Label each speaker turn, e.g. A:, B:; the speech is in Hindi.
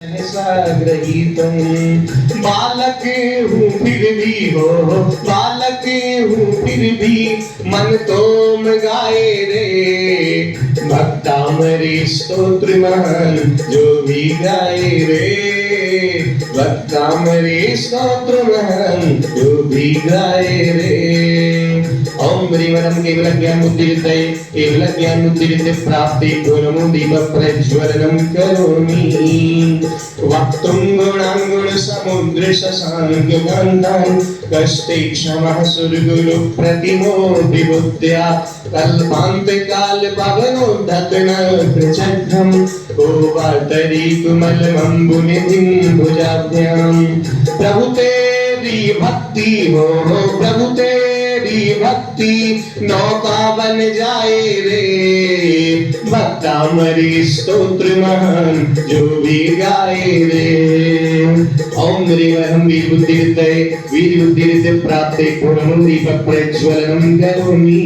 A: साग्रहीतम बालक हूँ फिर भी हो, बालक हूँ फिर भी मन तो गाए रे भक्तामरी स्तोत्र महान जो भी गाए रे भक्तामरी स्तोत्र महान जो भी गाए रे। ओम ह्रीं केवल ज्ञान मुद्रितये केवल ज्ञान मुद्रित प्राप्ति गुणमुदीप प्रज्वलनं करोमि वक्तुं गुणांगुण समुद्र शशांक गंधं कष्टे क्षमः सुरगुरु प्रतिमो विबुद्ध्या कल्पांत काल पवनोद्धतन प्रचक्रम ओवातरी कुमल मंबुनिधिं भुजाभ्यां प्रभु तेरी भक्ति हो प्रभु तेरी भक्ति नौका बन जाए रे भक्तामरी स्तोत्र महान जो भी गाए रे। ओम ह्रीं वीर बुद्धि प्राप्ते पूर्णमुदीप प्रज्वलनं करोमि।